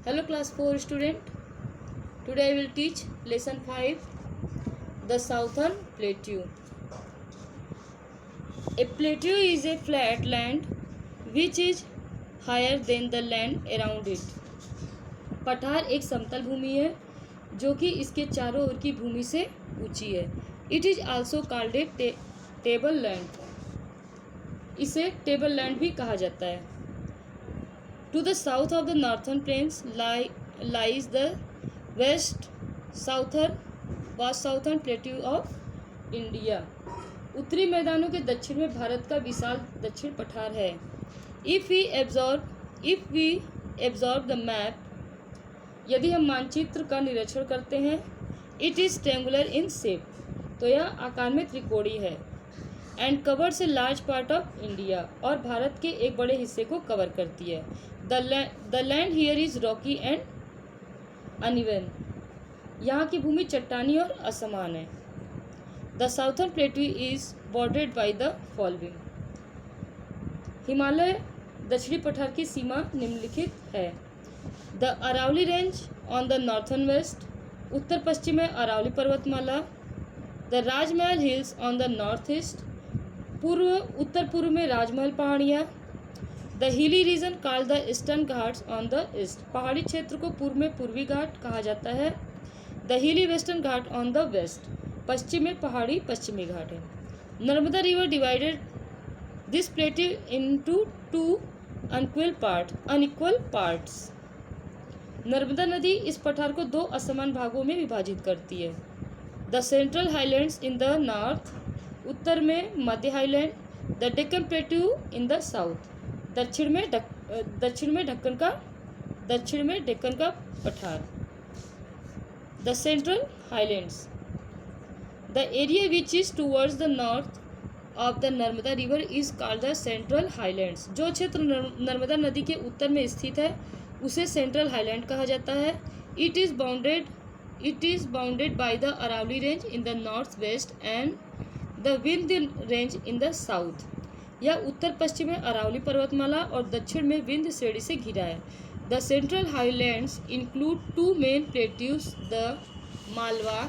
Hello class 4 student. Today I will teach lesson 5, the southern plateau. A plateau is a flat land which is higher than the land around it. पठार एक समतल भूमि है जो कि इसके चारों ओर की भूमि से ऊंची है. It is also called a tableland. इसे टेबल लैंड भी कहा जाता है. To the south of the northern plains lies the vast southern plateau of India. उत्तरी मैदानों के दक्षिण में भारत का विशाल दक्षिण पठार है. If we absorb the map, यदि हम मानचित्र का निरीक्षण करते हैं, it is triangular in shape, तो यह आकार में त्रिकोणीय है. And covers a large part of India, और भारत के एक बड़े हिस्से को कवर करती है. The land here is rocky and uneven, यहाँ की भूमि चट्टानी और असमान है. The southern plateau is bordered by the following. Himalaya दक्षिणी पठार की सीमा निम्नलिखित है. The Aravalli range on the northern west, उत्तर पश्चिम में अरावली पर्वतमाला. The Rajmahal hills on the north east, उत्तर पूर्व में राजमहल पहाड़ियाँ. The hilly region called the eastern Ghats on the east, पहाड़ी क्षेत्र को पूर्व में पूर्वी घाट कहा जाता है. The hilly western Ghat on the west, पश्चिम में पहाड़ी पश्चिमी घाट है. Narmada river divided this plateau into two unequal parts. Narmada नदी इस पठार को दो असमान भागों में विभाजित करती है. The central highlands in the north, उत्तर में मध्य highland. The Deccan plateau in the south, दक्षिण में डेक्कन का पठार. The central highlands, the area which is towards the north of the Narmada river is called the central highlands. जो क्षेत्र नर्मदा नदी के उत्तर में स्थित है उसे सेंट्रल हाईलैंड कहा जाता है. It is bounded by the Aravalli range in the north west and the Vindhya range in the south. यह उत्तर पश्चिम में अरावली पर्वतमाला और दक्षिण में विंध्य श्रेणी से घिरा है. The central highlands include two main plateaus, the Malwa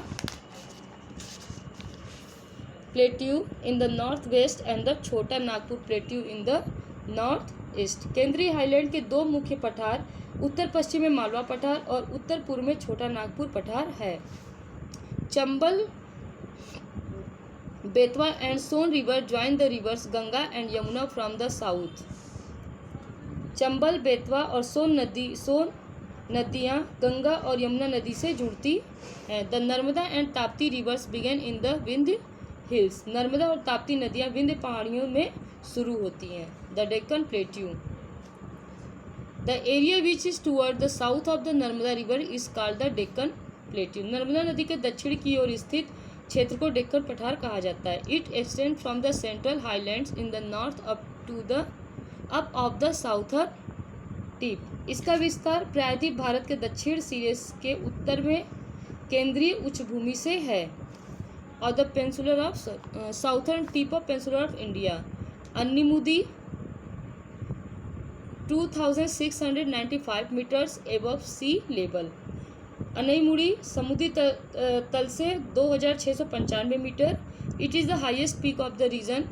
plateau in the north west and the Chota Nagpur plateau in the north east. केंद्रीय हाईलैंड के दो मुख्य पठार उत्तर पश्चिम में मालवा पठार और उत्तर पूर्व में छोटा नागपुर पठार है. Chambal, Betwa and Son river join the rivers Ganga and Yamuna from the south. Chambal, Betwa और सोन नदियाँ गंगा और यमुना नदी से जुड़ती हैं. The Narmada and Tapti rivers begin in the Vindhya hills. Narmada और ताप्ती नदियाँ विंध्य पहाड़ियों में शुरू होती हैं. The Deccan plateau, the area which is toward the south of the Narmada river is called the Deccan plateau. Narmada नदी के दक्षिण की ओर स्थित क्षेत्र को डेक्कन पठार कहा जाता है. It extend from the central highlands in the north up of the southern tip. इसका विस्तार प्रायद्वीप भारत के दक्षिण सिरे के उत्तर में केंद्रीय उच्च भूमि से है. और the peninsular of southern tip of peninsular of India, Anamudi 2695 metres above sea level. Anamudi समुद्री तल से 2695 मीटर. It is the highest peak of the region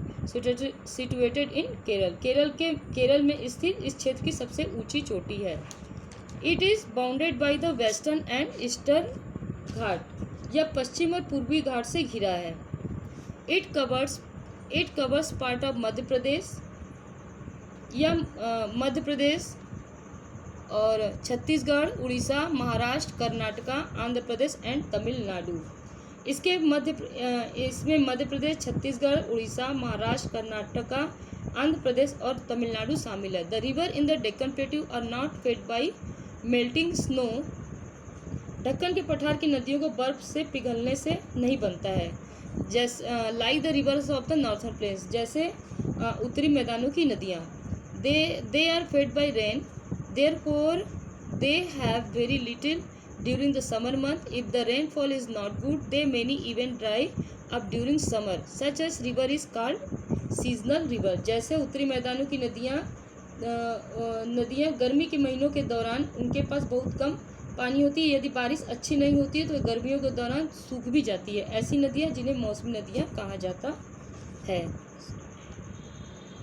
situated in Kerala में स्थित इस क्षेत्र की सबसे ऊंची चोटी है. It is bounded by the western and eastern Ghat, यह पश्चिम और पूर्वी घाट से घिरा है. It covers part of Madhya Pradesh, यह मध्य प्रदेश और छत्तीसगढ़, उड़ीसा, महाराष्ट्र, कर्नाटका, आंध्र प्रदेश एंड तमिलनाडु. इसमें मध्य प्रदेश, छत्तीसगढ़, उड़ीसा, महाराष्ट्र, कर्नाटका, आंध्र प्रदेश और तमिलनाडु शामिल है. The river in the Deccan plateau are not fed by melting snow. Deccan के पठार की नदियों को बर्फ से पिघलने से नहीं बनता है. जैसे like the rivers of the northern plains, जैसे उत्तरी मैदानों की नदियाँ. They are fed by rain, therefore they have very little during the summer month. If the rainfall is not good, they many even dry up during summer. Such as river is called seasonal river. जैसे उत्तरी मैदानों की नदियाँ नदियाँ गर्मी के महीनों के दौरान उनके पास बहुत कम पानी होती है। यदि बारिश अच्छी नहीं होती है तो गर्मियों के दौरान सूख भी जाती है। ऐसी नदियाँ जिन्हें मौसमी नदियाँ कहा जाता है।